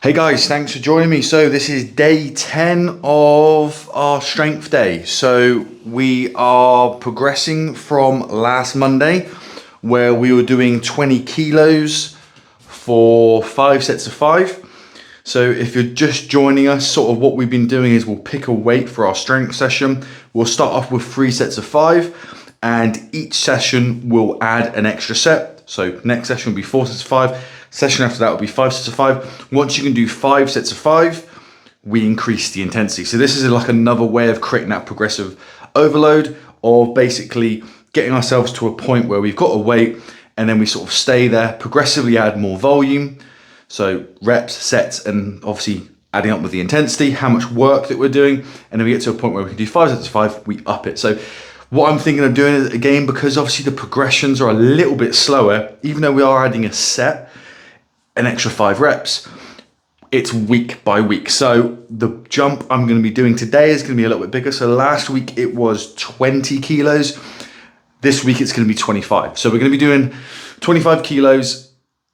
Hey guys, thanks for joining me. So this is day 10 of our strength day. So we are progressing from last Monday where we were doing 20 kilos for 5 sets of 5. So if you're just joining us, sort of what we've been doing is we'll pick a weight for our strength session. We'll start off with 3 sets of 5 and each session will add an extra set. So next session will be 4 sets of 5. Session after that will be 5 sets of 5. Once you can do 5 sets of 5, we increase the intensity. So this is like another way of creating that progressive overload, of basically getting ourselves to a point where we've got a weight and then we sort of stay there, progressively add more volume. So reps, sets, and obviously adding up with the intensity, how much work that we're doing. And then we get to a point where we can do 5 sets of 5, we up it. So what I'm thinking of doing is, again, because obviously the progressions are a little bit slower, even though we are adding a set, an extra 5 reps, it's week by week. So the jump I'm going to be doing today is going to be a little bit bigger. So last week it was 20 kilos. This week it's going to be 25. So we're going to be doing 25 kilos,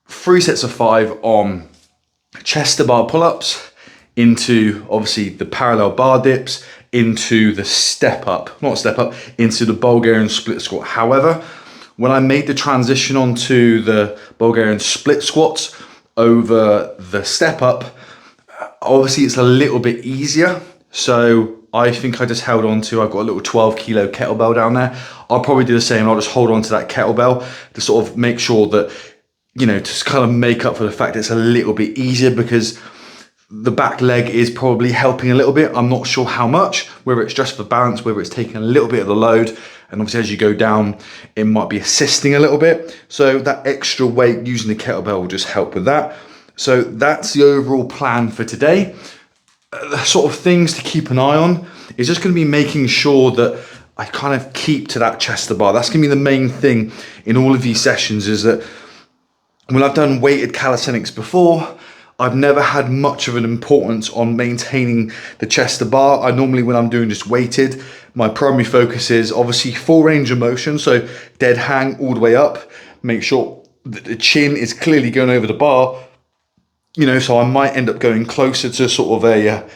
3 sets of 5 on chest to bar pull-ups, into obviously the parallel bar dips, into the into the Bulgarian split squat. However, when I made the transition onto the Bulgarian split squats over the step up, obviously it's a little bit easier. So I think I just held on to, I've got a little 12 kilo kettlebell down there. I'll probably do the same. I'll just hold on to that kettlebell to sort of make sure that, you know, to kind of make up for the fact it's a little bit easier, because the back leg is probably helping a little bit. I'm not sure how much, whether it's just for balance, whether it's taking a little bit of the load. And obviously as you go down, it might be assisting a little bit. So that extra weight using the kettlebell will just help with that. So that's the overall plan for today. The sort of things to keep an eye on is just going to be making sure that I kind of keep to that chest to bar. That's going to be the main thing in all of these sessions, is that when I've done weighted calisthenics before, I've never had much of an importance on maintaining the chest to bar. I normally, when I'm doing just weighted, my primary focus is obviously full range of motion. So dead hang all the way up, make sure that the chin is clearly going over the bar, you know, so I might end up going closer to sort of a,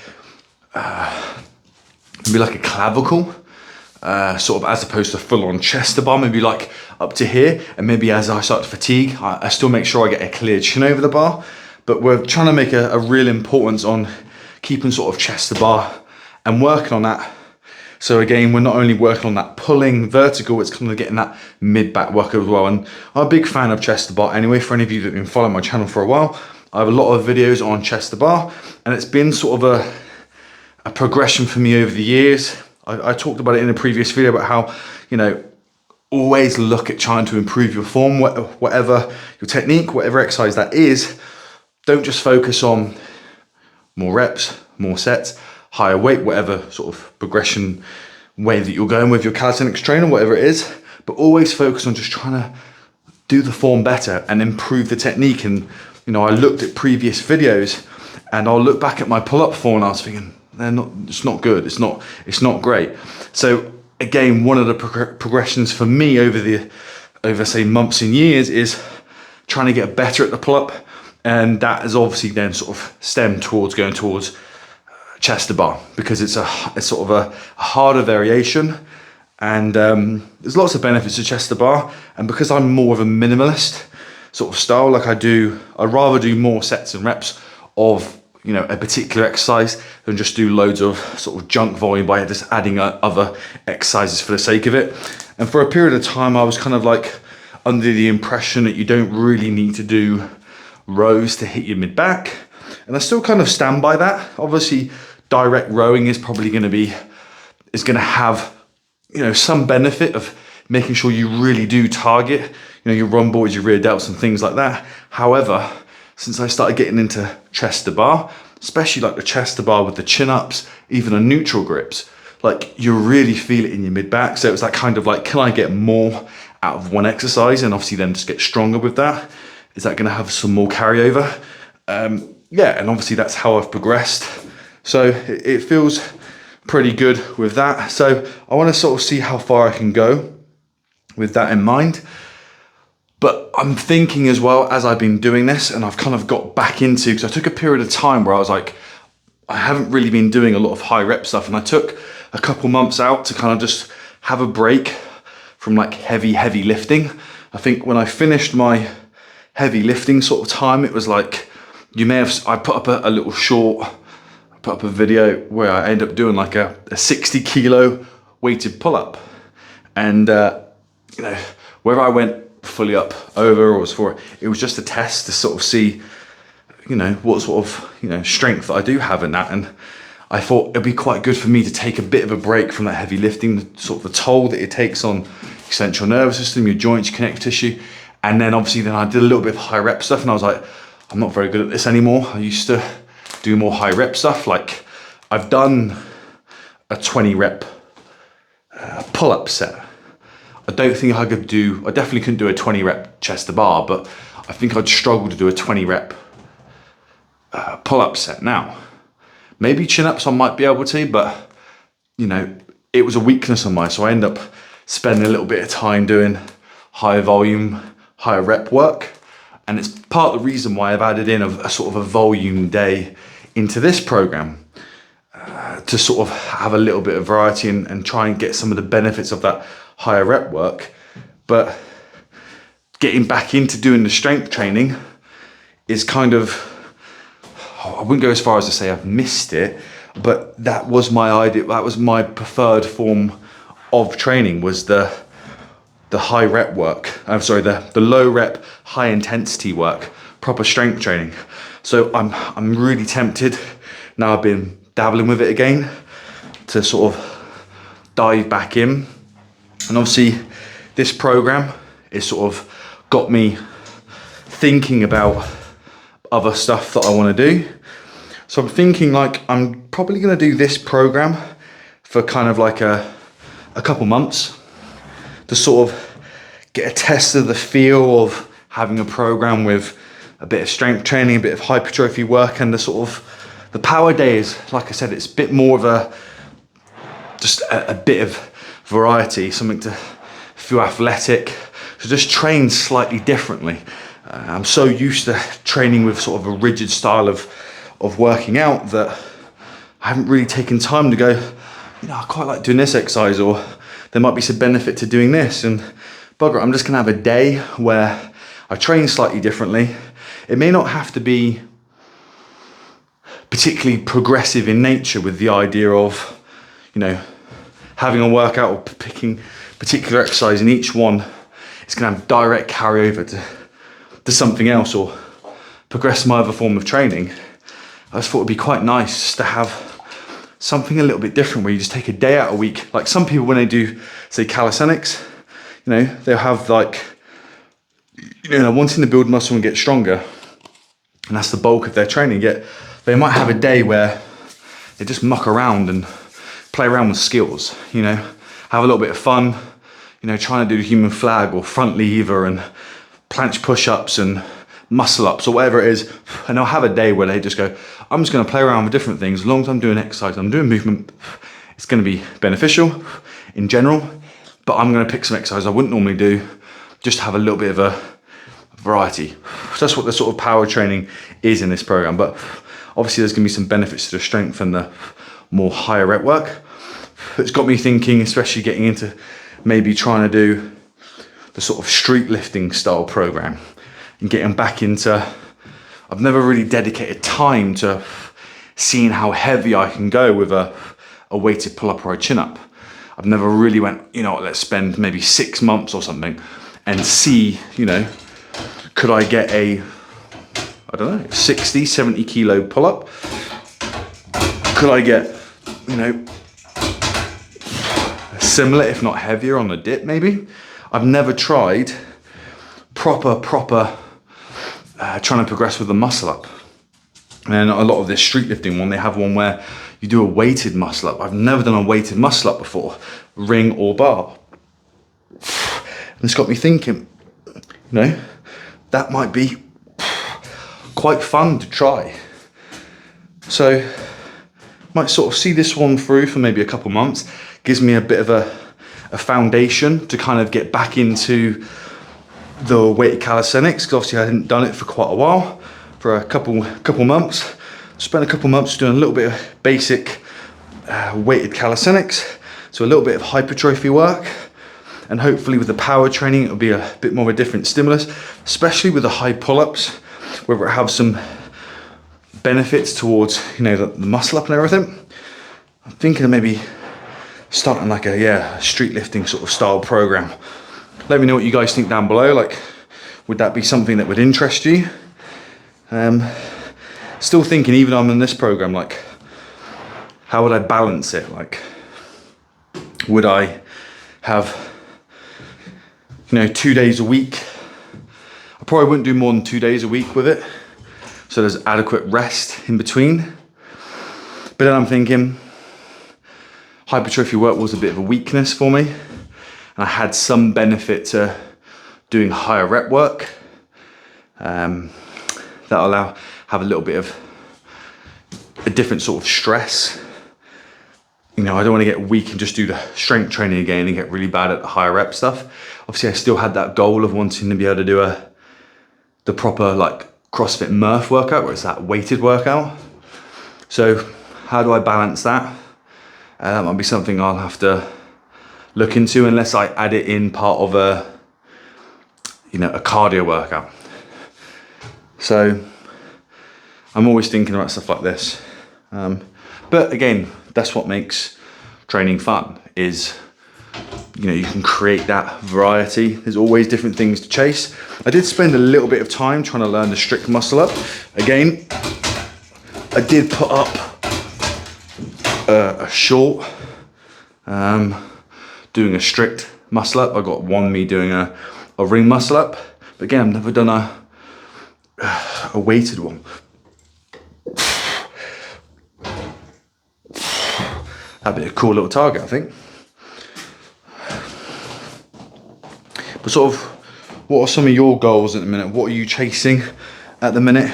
maybe like a clavicle, sort of, as opposed to full on chest to bar, maybe like up to here. And maybe as I start to fatigue, I still make sure I get a clear chin over the bar. But we're trying to make a real importance on keeping sort of chest to bar and working on that. So again, we're not only working on that pulling vertical, it's kind of getting that mid-back work as well. And I'm a big fan of chest to bar anyway. For any of you that have been following my channel for a while, I have a lot of videos on chest to bar, and it's been sort of a progression for me over the years. I talked about it in a previous video about how, you know, always look at trying to improve your form, whatever your technique, whatever exercise that is. Don't just focus on more reps, more sets, higher weight, whatever sort of progression way that you're going with your calisthenics trainer, whatever it is, but always focus on just trying to do the form better and improve the technique. And, you know, I looked at previous videos and I'll look back at my pull-up form and I was thinking, it's not good, it's not great. So again, one of the progressions for me over say months and years is trying to get better at the pull-up. And that has obviously then sort of stemmed towards going towards chest to bar, because it's sort of a harder variation, and there's lots of benefits to chest to bar. And because I'm more of a minimalist sort of style, like I'd rather do more sets and reps of, you know, a particular exercise than just do loads of sort of junk volume by just adding other exercises for the sake of it. And for a period of time, I was kind of like under the impression that you don't really need to do rows to hit your mid back, and I still kind of stand by that. Obviously direct rowing is probably going to have, you know, some benefit of making sure you really do target, you know, your run boards, your rear delts and things like that. However, since I started getting into chest to bar, especially like the chest to bar with the chin ups, even the neutral grips, like you really feel it in your mid back. So it was that kind of like, can I get more out of one exercise and obviously then just get stronger with that? Is that going to have some more carryover? Yeah, and obviously that's how I've progressed. So it feels pretty good with that. So I want to sort of see how far I can go with that in mind. But I'm thinking as well, as I've been doing this, and I've kind of got back into, because I took a period of time where I was like, I haven't really been doing a lot of high rep stuff, and I took a couple months out to kind of just have a break from like heavy lifting. I think when I finished my heavy lifting sort of time, it was like, I put up a little short, I put up a video where I ended up doing like a 60 kilo weighted pull-up. And you know, whether I went fully up, over, or was for it was just a test to sort of see, you know, what sort of, you know, strength that I do have in that. And I thought it'd be quite good for me to take a bit of a break from that heavy lifting, sort of the toll that it takes on your central nervous system, your joints, your connective tissue. And then obviously then I did a little bit of high rep stuff, and I was like, I'm not very good at this anymore. I used to do more high rep stuff. Like I've done a 20 rep pull-up set. I don't think I definitely couldn't do a 20 rep chest to bar, but I think I'd struggle to do a 20 rep pull-up set. Now, maybe chin-ups I might be able to, but you know, it was a weakness of mine. So I end up spending a little bit of time doing high volume, higher rep work. And it's part of the reason why I've added in a sort of a volume day into this program, to sort of have a little bit of variety and try and get some of the benefits of that higher rep work. But getting back into doing the strength training is kind of, I wouldn't go as far as to say I've missed it, but that was my idea. That was my preferred form of training, was the high rep work. I'm sorry, the low rep, high intensity work, proper strength training. So I'm really tempted, now I've been dabbling with it again, to sort of dive back in. And obviously this program is sort of got me thinking about other stuff that I want to do. So I'm thinking like I'm probably going to do this program for kind of like a couple months to sort of get a test of the feel of having a program with a bit of strength training, a bit of hypertrophy work, and the sort of the power days. Like I said, it's a bit more of just a bit of variety, something to feel athletic, to just train slightly differently. I'm so used to training with sort of a rigid style of working out that I haven't really taken time to go, you know, I quite like doing this exercise, or there might be some benefit to doing this. And bugger, I'm just gonna have a day where I train slightly differently. It may not have to be particularly progressive in nature, with the idea of, you know, having a workout or picking particular exercise, and each one is gonna have direct carryover to something else, or progress my other form of training. I just thought it'd be quite nice just to have something a little bit different, where you just take a day out a week. Like some people, when they do, say, calisthenics, you know, they'll have like, you know, wanting to build muscle and get stronger, and that's the bulk of their training. Yet they might have a day where they just muck around and play around with skills, you know, have a little bit of fun, you know, trying to do the human flag or front lever and planche push-ups and muscle ups or whatever it is. And they'll have a day where they just go, I'm just going to play around with different things. As long as I'm doing exercise, I'm doing movement, it's going to be beneficial in general. But I'm going to pick some exercise I wouldn't normally do, just to have a little bit of a variety. So that's what the sort of power training is in this program. But obviously there's going to be some benefits to the strength and the more higher rep work. It's got me thinking, especially getting into maybe trying to do the sort of street lifting style program and getting back into, I've never really dedicated time to seeing how heavy I can go with a weighted pull-up or a chin-up. I've never really went, you know, let's spend maybe 6 months or something and see, you know, could I get a, I don't know, 60, 70 kilo pull-up? Could I get, you know, similar, if not heavier on the dip maybe? I've never tried proper trying to progress with the muscle up. And a lot of this street lifting one, they have one where you do a weighted muscle up. I've never done a weighted muscle up before, ring or bar. And it's got me thinking, you know, that might be quite fun to try. So might sort of see this one through for maybe a couple months. Gives me a bit of a foundation to kind of get back into the weighted calisthenics, because obviously I hadn't done it for quite a while, for a couple months. Spent a couple months doing a little bit of basic weighted calisthenics, so a little bit of hypertrophy work, and hopefully with the power training it'll be a bit more of a different stimulus, especially with the high pull-ups, whether it have some benefits towards, you know, the muscle up and everything. I'm thinking of maybe starting like a street lifting sort of style program. Let me know what you guys think down below. Like, would that be something that would interest you? Still thinking, even I'm in this program, like, how would I balance it? Like, would I have, you know, 2 days a week? I probably wouldn't do more than 2 days a week with it, so there's adequate rest in between. But then I'm thinking, hypertrophy work was a bit of a weakness for me, and I had some benefit to doing higher rep work. That'll have a little bit of a different sort of stress. You know, I don't want to get weak and just do the strength training again and get really bad at the higher rep stuff. Obviously, I still had that goal of wanting to be able to do the proper like CrossFit Murph workout, where it's that weighted workout. So how do I balance that? That might be something I'll have to look into, unless I add it in part of a cardio workout. So I'm always thinking about stuff like this. But again, that's what makes training fun, is, you know, you can create that variety. There's always different things to chase. I did spend a little bit of time trying to learn the strict muscle up. Again, I did put up a short doing a strict muscle up. I got me doing a ring muscle up. But again, I've never done a weighted one. That'd be a cool little target, I think. But sort of, what are some of your goals at the minute? What are you chasing at the minute?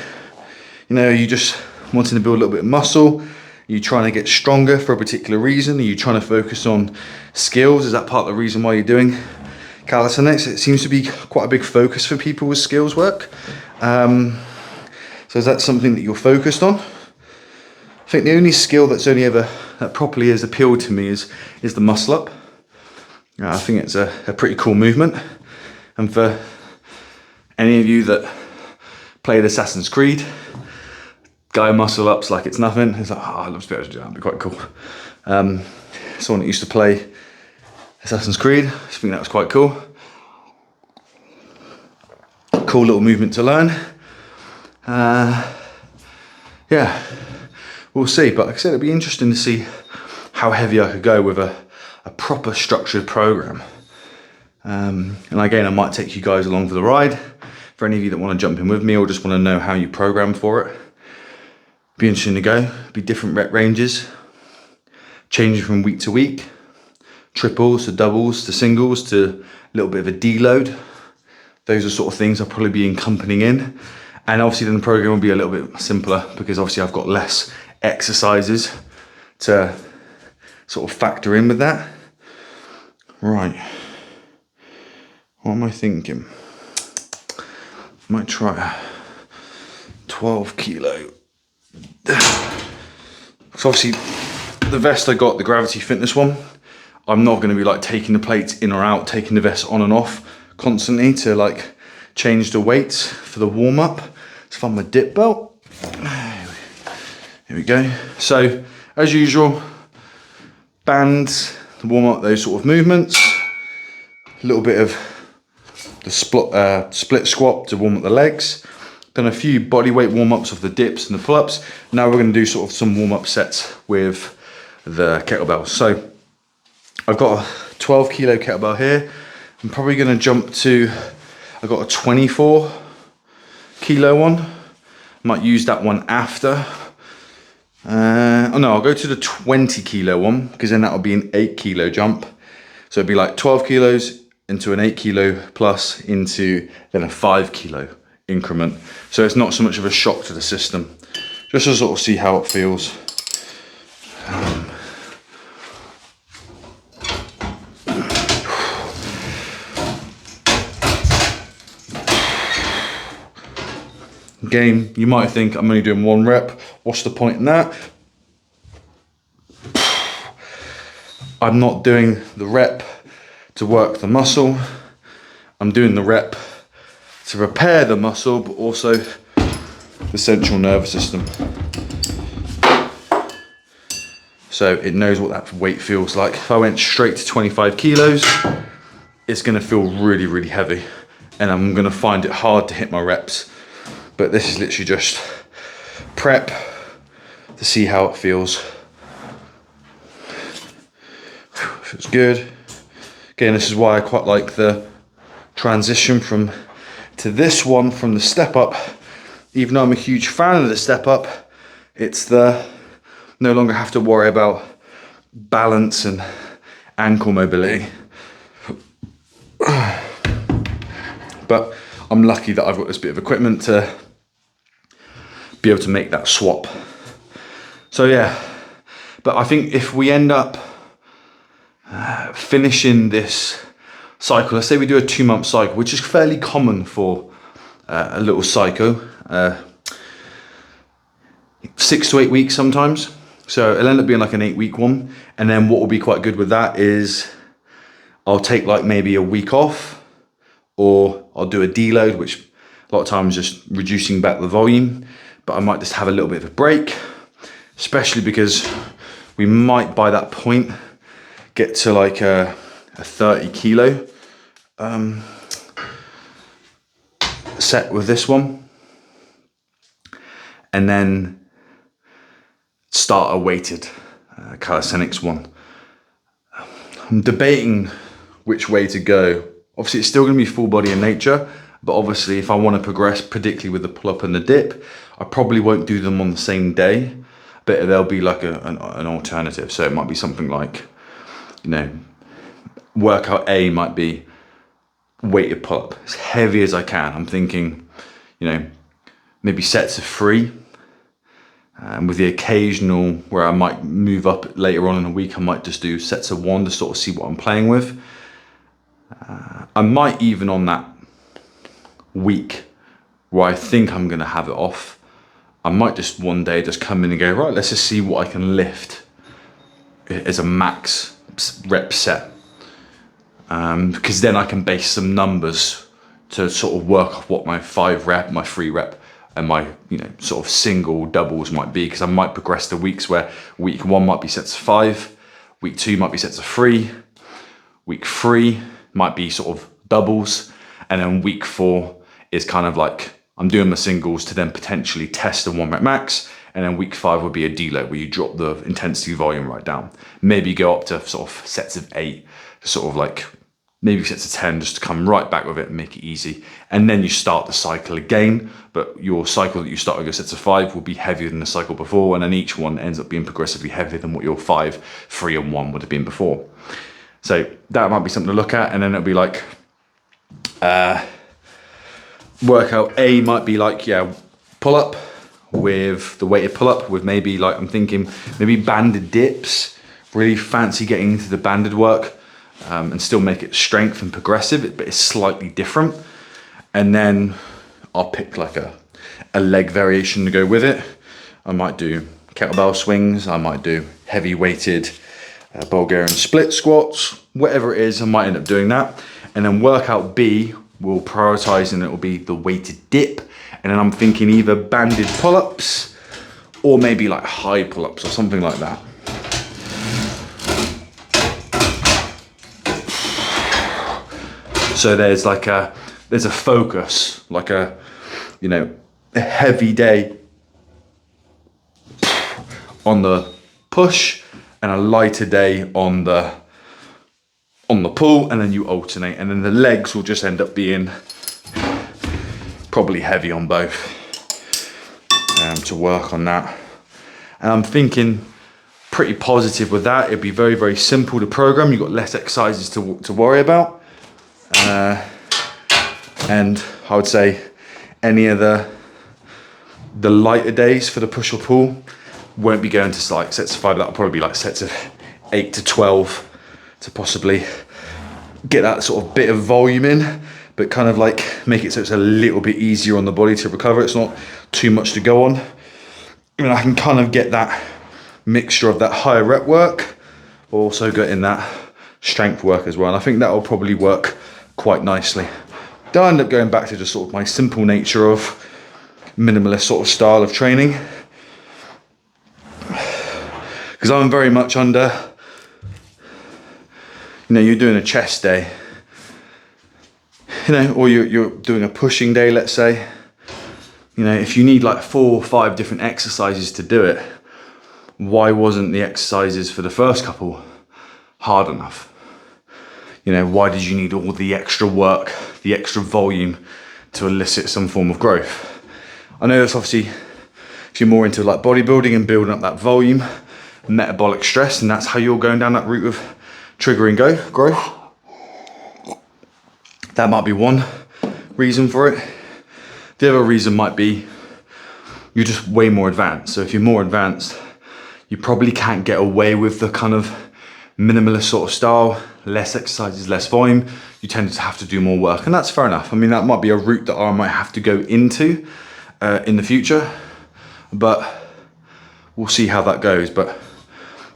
You know, are you just wanting to build a little bit of muscle? Are you trying to get stronger for a particular reason? Are you trying to focus on skills? Is that part of the reason why you're doing calisthenics? It seems to be quite a big focus for people with skills work. So is that something that you're focused on? I think the only skill that properly has appealed to me is the muscle up. I think it's a pretty cool movement. And for any of you that played Assassin's Creed, guy muscle ups like it's nothing. It's like, I'd love to be able to do that. It'd be quite cool. Someone that used to play Assassin's Creed, I think that was quite cool. Cool little movement to learn. Yeah, we'll see. But like I said, it'd be interesting to see how heavy I could go with a proper structured program. And again, I might take you guys along for the ride. For any of you that want to jump in with me or just want to know how you program for it, be interesting to go. Be different rep ranges, changing from week to week, triples to doubles to singles to a little bit of a deload. Those are sort of things I'll probably be accompanying in. And obviously then the program will be a little bit simpler, because obviously I've got less exercises to sort of factor in with that. Right. What am I thinking? Might try a 12 kilo. So obviously the vest I got, the Gravity Fitness one, I'm not going to be like taking the plates in or out, taking the vest on and off constantly to like change the weights for the warm up. Let's find my dip belt. Here we go. So as usual, bands to warm up those sort of movements. A little bit of the split squat to warm up the legs. Done a few body weight warm ups of the dips and the pull ups. Now we're going to do sort of some warm up sets with the kettlebells. So I've got a 12 kilo kettlebell here. I'm probably going to jump to, I've got a 24 kilo one. I might use that one after. Oh no, I'll go to the 20 kilo one, because then that'll be an 8 kilo jump. So it'd be like 12 kilos into an 8 kilo plus into then a 5 kilo increment. So it's not so much of a shock to the system, just to sort of see how it feels. Again, you might think I'm only doing 1 rep. What's the point in that? I'm not doing the rep to work the muscle. I'm doing the rep to repair the muscle, but also the central nervous system. So it knows what that weight feels like. If I went straight to 25 kilos, it's gonna feel really, really heavy, and I'm gonna find it hard to hit my reps. But this is literally just prep to see how it feels. Feels good. Again, this is why I quite like the transition to this one from the step up. Even though I'm a huge fan of the step up, it's the no longer have to worry about balance and ankle mobility. But I'm lucky that I've got this bit of equipment to be able to make that swap. So yeah, but I think if we end up finishing this cycle, let's say we do a 2-month cycle, which is fairly common for a little cycle, 6 to 8 weeks sometimes. So it'll end up being like an 8-week one. And then what will be quite good with that is I'll take like maybe a week off, or I'll do a deload, which a lot of times just reducing back the volume, but I might just have a little bit of a break, especially because we might by that point get to like a 30 kilo set with this one, and then start a weighted calisthenics one. I'm debating which way to go. Obviously it's still going to be full body in nature, but obviously if I want to progress, particularly with the pull up and the dip, I probably won't do them on the same day, but there'll be like an alternative. So it might be something like, you know, workout A might be weighted pull up as heavy as I can. I'm thinking, you know, maybe sets of 3, and with the occasional where I might move up later on in the week, I might just do sets of 1 to sort of see what I'm playing with. I might even on that week where I think I'm gonna have it off, I might just one day just come in and go, right, let's just see what I can lift as a max rep set. Because then I can base some numbers to sort of work off what my 5 rep, my 3 rep, and my, you know, sort of single doubles might be, because I might progress to weeks where week 1 might be sets of 5, week 2 might be sets of 3, week 3 might be sort of doubles, and then week 4 is kind of like I'm doing my singles to then potentially test a 1 rep max, and then week 5 would be a deload where you drop the intensity volume right down. Maybe go up to sort of sets of 8, sort of like maybe sets of 10, just to come right back with it and make it easy. And then you start the cycle again, but your cycle that you start with your sets of 5 will be heavier than the cycle before, and then each one ends up being progressively heavier than what your 5, 3 and 1 would have been before. So that might be something to look at. And then it'll be like, workout A might be like, yeah, pull up with the weighted pull up with maybe like, I'm thinking maybe banded dips, really fancy getting into the banded work. And still make it strength and progressive, but it's slightly different. And then I'll pick like a leg variation to go with it. I might do kettlebell swings, I might do heavy weighted Bulgarian split squats, whatever it is, I might end up doing that. And then workout B will prioritize, and it will be the weighted dip. And then I'm thinking either banded pull-ups or maybe like high pull-ups or something like that. So there's like there's a focus, like a, you know, a heavy day on the push and a lighter day on the pull, and then you alternate, and then the legs will just end up being probably heavy on both to work on that. And I'm thinking pretty positive with that. It'd be very, very simple to program. You've got less exercises to worry about. And I would say any of the lighter days for the push or pull won't be going to like sets of 5. That'll probably be like sets of 8 to 12 to possibly get that sort of bit of volume in. but kind of like make it so it's a little bit easier on the body to recover. It's not too much to go on. I mean, I can kind of get that mixture of that higher rep work, also getting that strength work as well. And I think that will probably work quite nicely. Then I end up going back to just sort of my simple nature of minimalist sort of style of training. Because I'm very much under, you know, you're doing a chest day, you know, or you're doing a pushing day, let's say. You know, if you need like 4 or 5 different exercises to do it, why wasn't the exercises for the first couple hard enough? You know, why did you need all the extra work, the extra volume to elicit some form of growth? I know that's obviously, if you're more into like bodybuilding and building up that volume, metabolic stress, and that's how you're going down that route of triggering growth. That might be one reason for it. The other reason might be you're just way more advanced. So if you're more advanced, you probably can't get away with the kind of minimalist sort of style, less exercises, less volume. You tend to have to do more work, and that's fair enough. I mean, that might be a route that I might have to go into in the future, but we'll see how that goes. But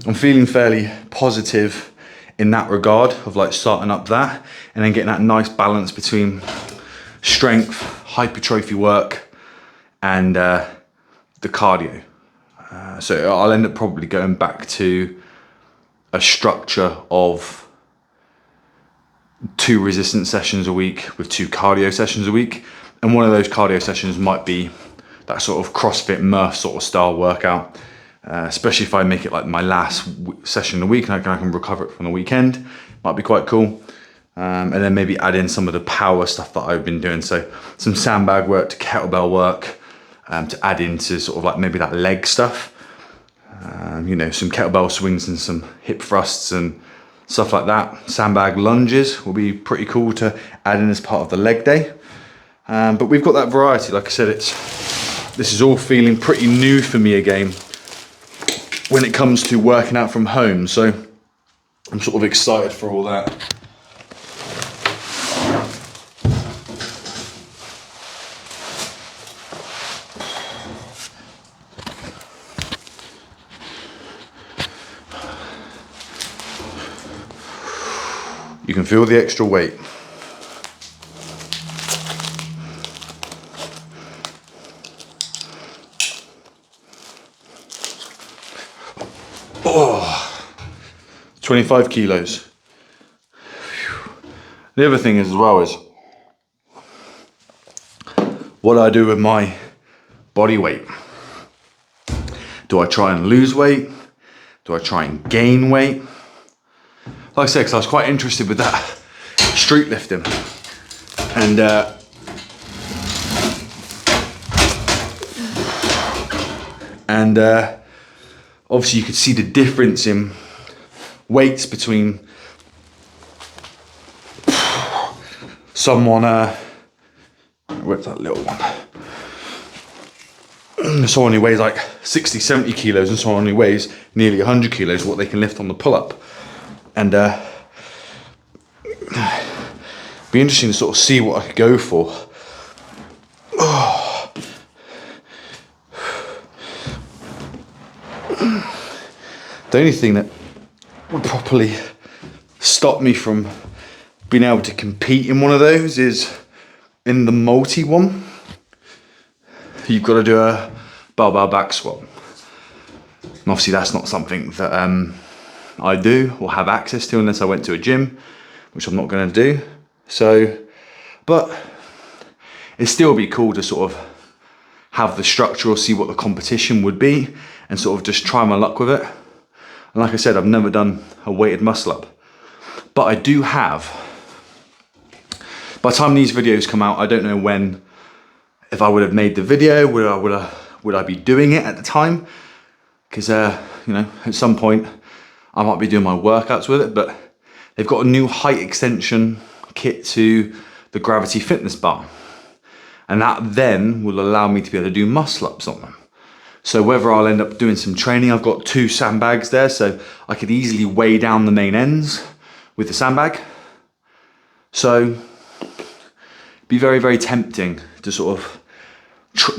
I'm feeling fairly positive in that regard of like starting up that and then getting that nice balance between strength, hypertrophy work, and the cardio. So I'll end up probably going back to a structure of 2 resistance sessions a week with 2 cardio sessions a week. And one of those cardio sessions might be that sort of CrossFit Murph sort of style workout, especially if I make it like my last session of the week and I can recover it from the weekend. Might be quite cool. And then maybe add in some of the power stuff that I've been doing. So some sandbag work to kettlebell work, to add into sort of like maybe that leg stuff. You know, some kettlebell swings and some hip thrusts and stuff like that. Sandbag lunges will be pretty cool to add in as part of the leg day. But we've got that variety. Like I said, this is all feeling pretty new for me again when it comes to working out from home. So I'm sort of excited for all that. You can feel the extra weight. Oh, 25 kilos. The other thing is as well is what I do with my body weight. Do I try and lose weight? Do I try and gain weight? Like I said, because I was quite interested with that street lifting, and obviously you could see the difference in weights between someone, where's that little one? Someone who weighs like 60, 70 kilos and someone who weighs nearly 100 kilos, what they can lift on the pull-up. And be interesting to sort of see what I could go for. Oh. The only thing that would properly stop me from being able to compete in one of those is in the multi one. You've got to do a barbell back squat. And obviously that's not something that I do or have access to unless I went to a gym, which I'm not going to do. So, but it'd still be cool to sort of have the structure or see what the competition would be and sort of just try my luck with it. And like I said, I've never done a weighted muscle up, but I do have. By the time these videos come out, I don't know when, if I would have made the video, would I be doing it at the time? Because you know, at some point I might be doing my workouts with it, but they've got a new height extension kit to the Gravity Fitness bar. And that then will allow me to be able to do muscle ups on them. So whether I'll end up doing some training, I've got 2 sandbags there, so I could easily weigh down the main ends with the sandbag. So be very, very tempting to sort of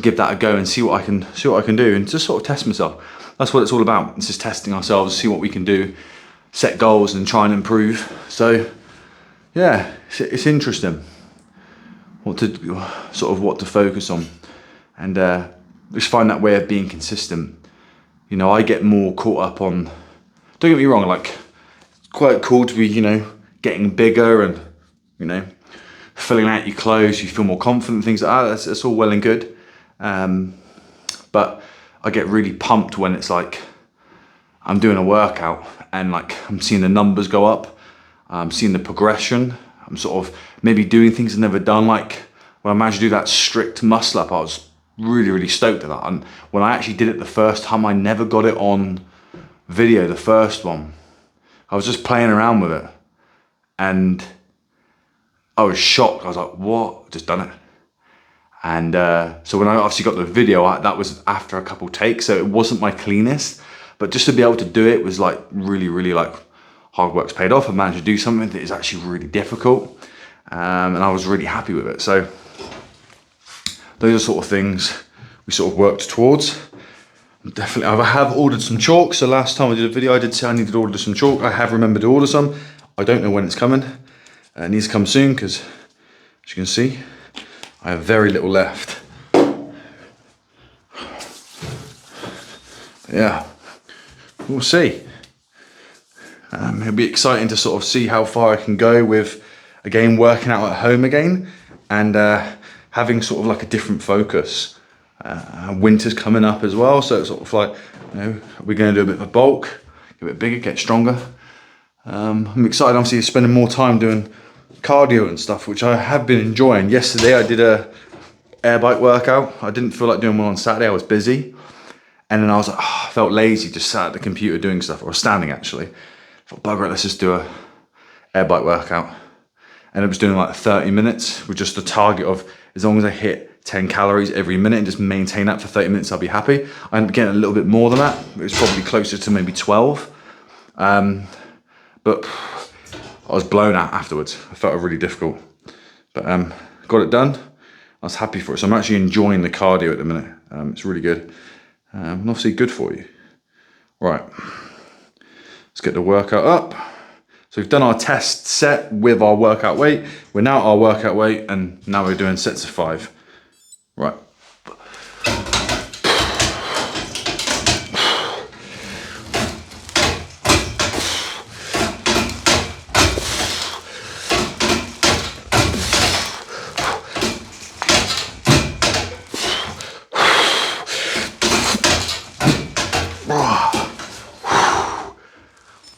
give that a go and see what I can do, and just sort of test myself. That's what it's all about. It's just testing ourselves, see what we can do, set goals and try and improve. So yeah, it's interesting what to focus on, and just find that way of being consistent. You know, I get more caught up on, don't get me wrong, like it's quite cool to be, you know, getting bigger and, you know, filling out your clothes, you feel more confident, things like that. That's all well and good. But I get really pumped when it's like I'm doing a workout and like I'm seeing the numbers go up, I'm seeing the progression, I'm sort of maybe doing things I've never done. Like when I managed to do that strict muscle up, I was really, really stoked at that. And when I actually did it the first time, I never got it on video, the first one. I was just playing around with it and I was shocked. I was like, what? Just done it. And so when I obviously got the video, that was after a couple takes, so it wasn't my cleanest, but just to be able to do it was like really, really like hard work's paid off. I managed to do something that is actually really difficult, and I was really happy with it. So those are sort of things we sort of worked towards. Definitely, I have ordered some chalk. So last time I did a video, I did say I needed to order some chalk. I have remembered to order some. I don't know when it's coming. It needs to come soon because, as you can see, I have very little left. Yeah, we'll see. It'll be exciting to sort of see how far I can go with, again, working out at home again, and having sort of like a different focus. Winter's coming up as well, so it's sort of like, you know, we're going to do a bit of a bulk, get a bit bigger, get stronger. I'm excited, obviously, spending more time doing cardio and stuff, which I have been enjoying. Yesterday I did a air bike workout. I didn't feel like doing one on Saturday, I was busy. And then I was like, I felt lazy, just sat at the computer doing stuff, or standing actually. I thought, bugger it, let's just do a air bike workout. And I was doing like 30 minutes with just a target of, as long as I hit 10 calories every minute and just maintain that for 30 minutes, I'll be happy. I ended up getting a little bit more than that. It was probably closer to maybe 12. But I was blown out afterwards. I felt really difficult, but got it done. I was happy for it. So I'm actually enjoying the cardio at the minute. It's really good, and obviously good for you. Right, let's get the workout up. So we've done our test set with our workout weight. We're now at our workout weight, and now we're doing sets of 5. Right.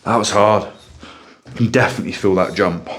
That was hard. I can definitely feel that jump.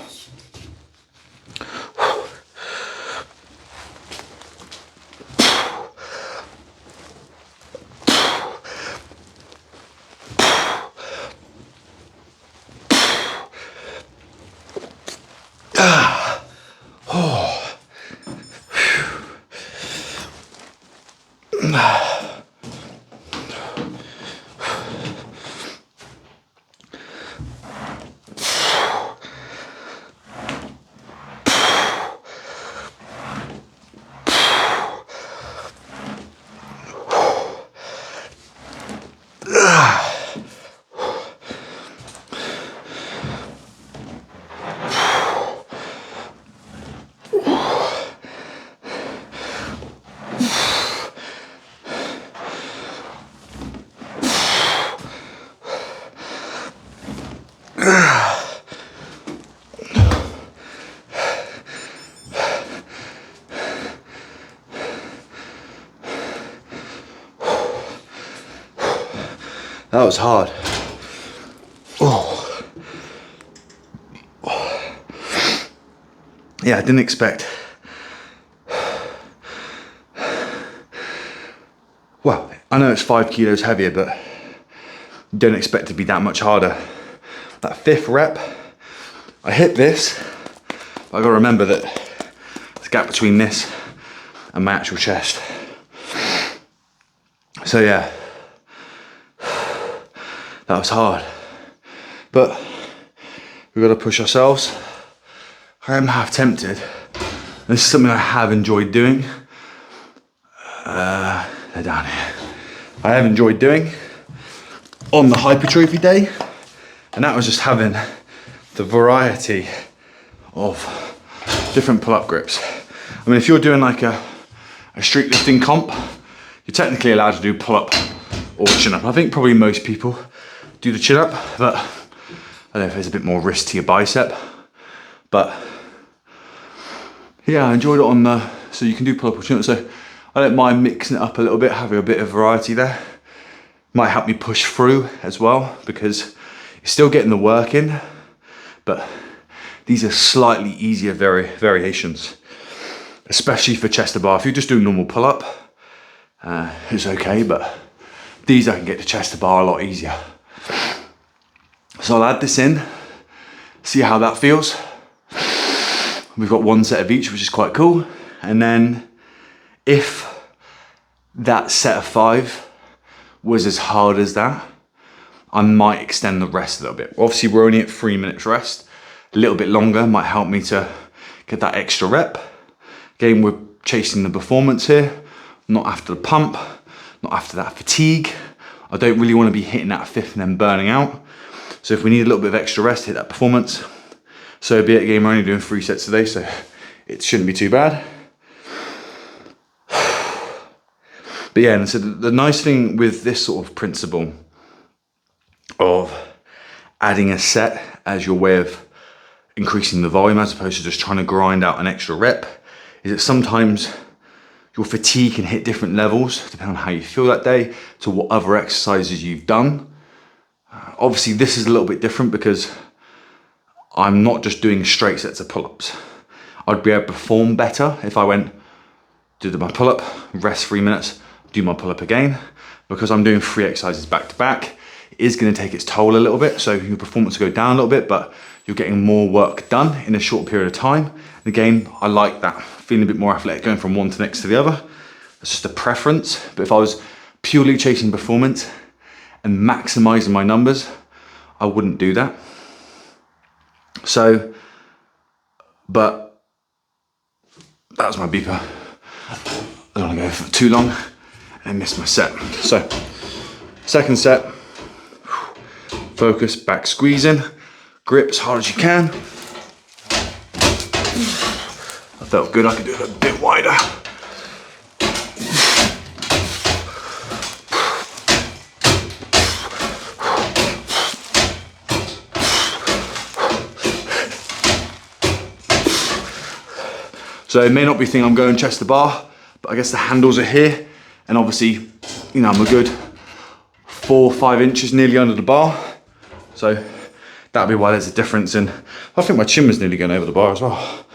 That was hard. Oh. Yeah, I didn't expect. Well, I know it's 5 kilos heavier, but don't expect it to be that much harder. That 5th rep, I hit this, but I gotta remember that there's a gap between this and my actual chest. So yeah, that was hard, but we've got to push ourselves. I am half tempted This is something I have enjoyed doing. They're down here. I have enjoyed doing on the hypertrophy day, and that was just having the variety of different pull-up grips. I mean, if you're doing like a street lifting comp, you're technically allowed to do pull-up or chin-up. I think probably most people do the chin-up, but I don't know if there's a bit more risk to your bicep. But yeah, I enjoyed it on the, so you can do pull-up or chin-up. So I don't mind mixing it up a little bit, having a bit of variety there. Might help me push through as well, because you're still getting the work in, but these are slightly easier variations, especially for chest to bar. If you're just doing normal pull-up, it's okay, but these I can get to chest to bar a lot easier. So I'll add this in, see how that feels. We've got one set of each, which is quite cool. And then if that set of 5 was as hard as that, I might extend the rest a little bit. Obviously, we're only at 3 minutes rest. A little bit longer might help me to get that extra rep. Again, we're chasing the performance here, not after the pump, not after that fatigue. I don't really want to be hitting that 5th and then burning out. So if we need a little bit of extra rest to hit that performance, so be it. Again, we're only doing 3 sets today, so it shouldn't be too bad. But yeah, and so the nice thing with this sort of principle of adding a set as your way of increasing the volume as opposed to just trying to grind out an extra rep is that sometimes your fatigue can hit different levels depending on how you feel that day to what other exercises you've done. Obviously, this is a little bit different because I'm not just doing straight sets of pull-ups. I'd be able to perform better if I went, do my pull-up, rest 3 minutes, do my pull-up again. Because I'm doing 3 exercises back to back, it is going to take its toll a little bit, so your performance will go down a little bit, but you're getting more work done in a short period of time. And again, I like that, feeling a bit more athletic, going from one to next to the other. It's just a preference, but if I was purely chasing performance and maximizing my numbers, I wouldn't do that. So, but that was my beeper. I don't want to go for too long and miss my set. So, second set, focus, back squeezing, grip as hard as you can. That felt good, I could do it a bit wider. So it may not be thinking I'm going chest to bar, but I guess the handles are here. And obviously, you know, I'm a good 4 or 5 inches nearly under the bar. So that'll be why there's a difference in, I think my chin was nearly going over the bar as well.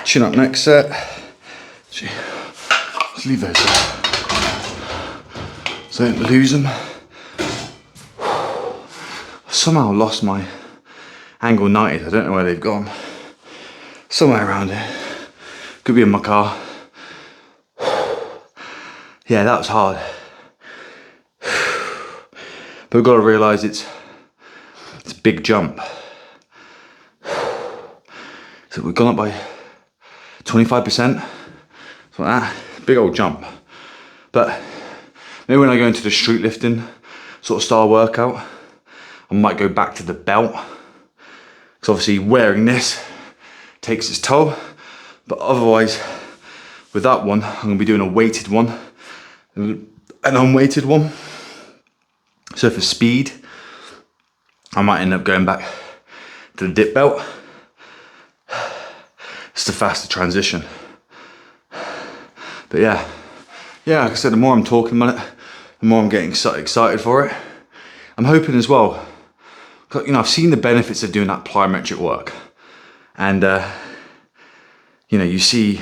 Chin up next set. Let's leave those there so I don't lose them. I somehow lost my angle 90s. I don't know where they've gone. Somewhere around here. Could be in my car. Yeah, that was hard. But we've got to realise it's a big jump. So we've gone up by 25%, something like that, big old jump. But Maybe when I go into the street lifting sort of style workout, I might go back to the belt. Because obviously wearing this takes its toll. But otherwise, with that one, I'm gonna be doing a weighted one and an unweighted one. So for speed, I might end up going back to the dip belt. It's the faster transition. But yeah, like I said, the more I'm talking about it, the more I'm getting excited for it. I'm hoping as well, you know, I've seen the benefits of doing that plyometric work. And, you know, you see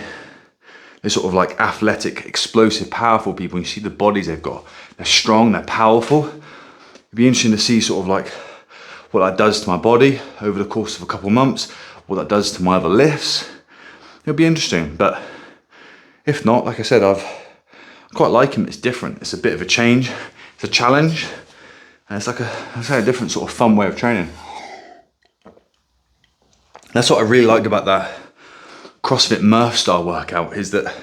they're sort of like athletic, explosive, powerful people. You see the bodies they've got. They're strong, they're powerful. It'd be interesting to see sort of like what that does to my body over the course of a couple of months, what that does to my other lifts. It'll be interesting, but if not, like I said, I quite like him. It's different. It's a bit of a change. It's a challenge. And it's like a different sort of fun way of training. That's what I really liked about that CrossFit Murph style workout, is that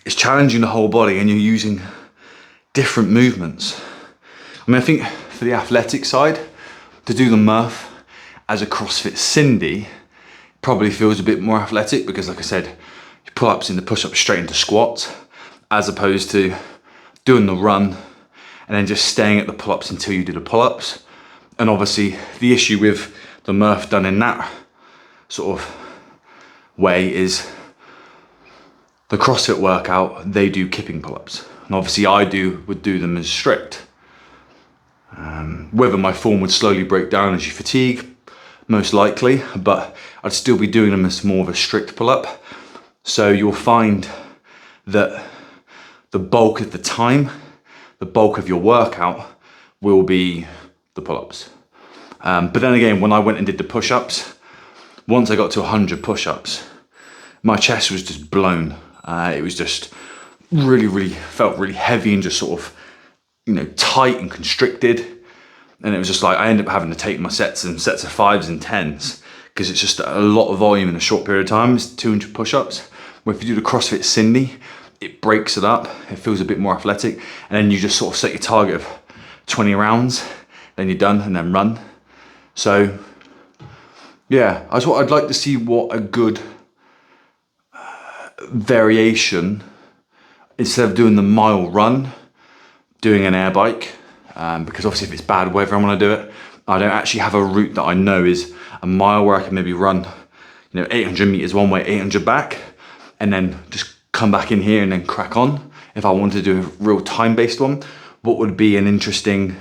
it's challenging the whole body and you're using different movements. I mean, I think for the athletic side, to do the Murph as a CrossFit Cindy probably feels a bit more athletic because, like I said, you pull-ups into push-ups straight into squats, as opposed to doing the run and then just staying at the pull-ups until you do the pull-ups. And obviously the issue with the Murph done in that sort of way is the CrossFit workout, they do kipping pull-ups. And obviously I would do them as strict. Whether my form would slowly break down as you fatigue, most likely, but I'd still be doing them as more of a strict pull-up. So you'll find that the bulk of the time, the bulk of your workout will be the pull-ups. But then again, when I went and did the push-ups, once I got to 100 push-ups, my chest was just blown. It was just felt really heavy and just sort of, you know, tight and constricted. And it was just like, I ended up having to take my sets of 5s and 10s because it's just a lot of volume in a short period of time. It's 200 push-ups. Where if you do the CrossFit Cindy, it breaks it up. It feels a bit more athletic. And then you just sort of set your target of 20 rounds, then you're done, and then run. So yeah, I'd like to see what a good variation, instead of doing the mile run, doing an air bike, because obviously if it's bad weather I want to do it. I don't actually have a route that I know is a mile where I can maybe run, you know, 800 meters one way, 800 back, and then just come back in here and then crack on. If I wanted to do a real time-based one, what would be an interesting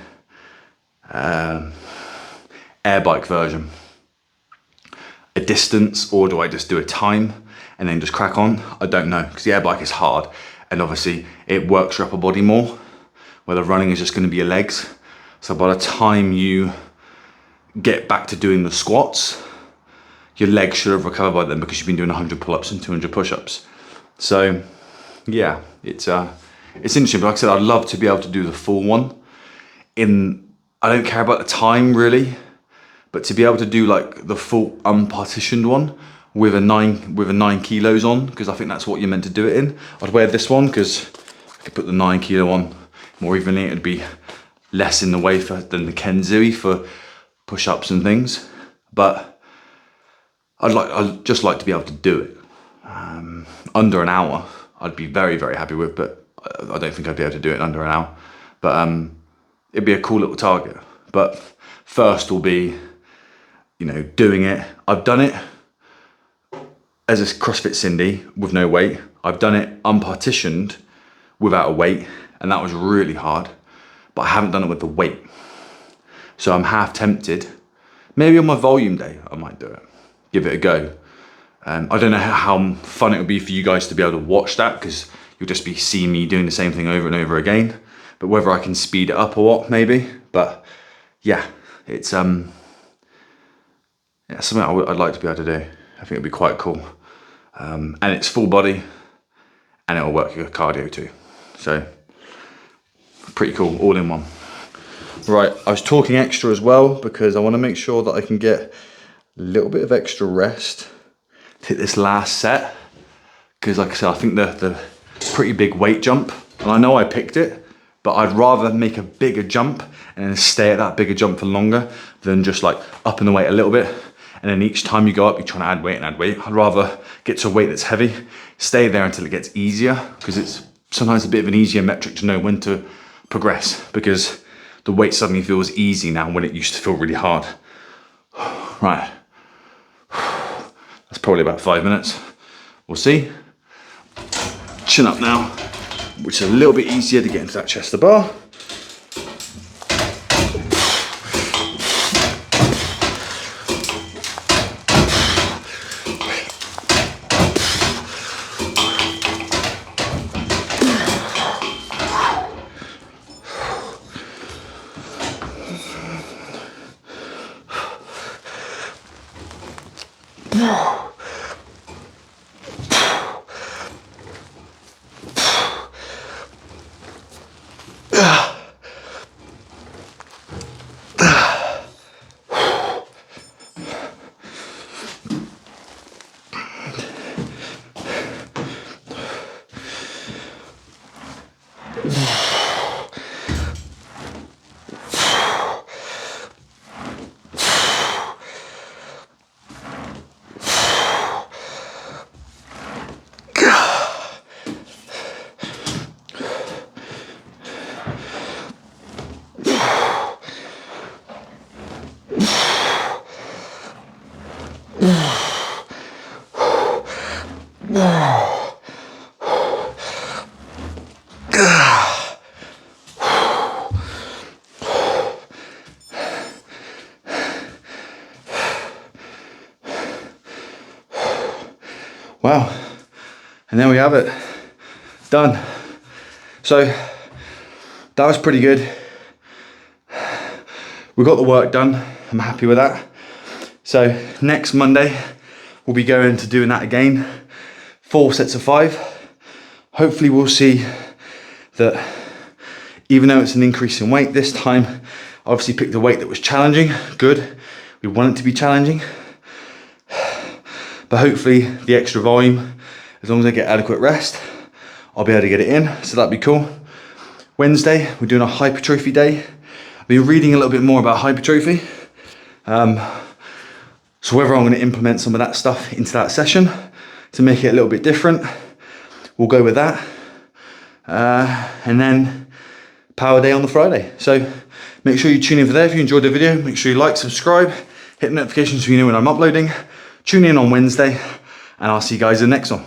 air bike version? A distance, or do I just do a time and then just crack on? I don't know, because the air bike is hard and obviously it works your upper body more, where the running is just going to be your legs. So by the time you get back to doing the squats, your legs should have recovered by then because you've been doing 100 pull-ups and 200 push-ups. So yeah, it's interesting. But like I said, I'd love to be able to do the full one. I don't care about the time really, but to be able to do like the full unpartitioned one with a 9 kilos on, because I think that's what you're meant to do it in. I'd wear this one because I could put the 9 kilo on more evenly. It'd be less in the way than the Kenzui for push-ups and things. But I'd just like to be able to do it. Under an hour, I'd be very, very happy with, but I don't think I'd be able to do it in under an hour. But it'd be a cool little target. But first will be, you know, doing it. I've done it as a CrossFit Cindy with no weight. I've done it unpartitioned without a weight, and that was really hard. But I haven't done it with the weight. So I'm half tempted. Maybe on my volume day, I might do it. Give it a go. I don't know how fun it would be for you guys to be able to watch that, because you'll just be seeing me doing the same thing over and over again. But whether I can speed it up or what, maybe. But yeah, it's something I'd like to be able to do. I think it'd be quite cool. And it's full body, and it'll work your cardio too. So pretty cool, all in one. Right, I was talking extra as well because I want to make sure that I can get a little bit of extra rest to hit this last set, because like I said, I think the pretty big weight jump, and I know I picked it but I'd rather make a bigger jump and then stay at that bigger jump for longer than just like upping the weight a little bit. And then each time you go up, you're trying to add weight and add weight. I'd rather get to a weight that's heavy, stay there until it gets easier, because it's sometimes a bit of an easier metric to know when to progress, because the weight suddenly feels easy now when it used to feel really hard. Right, that's probably about 5 minutes. We'll see. Chin up now, which is a little bit easier to get into that chest to bar. Wow, and there we have it, done. So that was pretty good. We got the work done, I'm happy with that. So next Monday, we'll be going to doing that again, 4 sets of 5. Hopefully we'll see that even though it's an increase in weight this time, I obviously picked a weight that was challenging, good. We want it to be challenging. But hopefully the extra volume, as long as I get adequate rest, I'll be able to get it in, so that'd be cool. Wednesday, we're doing a hypertrophy day. I've been reading a little bit more about hypertrophy. So whether I'm gonna implement some of that stuff into that session to make it a little bit different, we'll go with that. And then power day on the Friday. So make sure you tune in for there. If you enjoyed the video, make sure you like, subscribe, hit the notifications so you know when I'm uploading. Tune in on Wednesday, and I'll see you guys in the next one.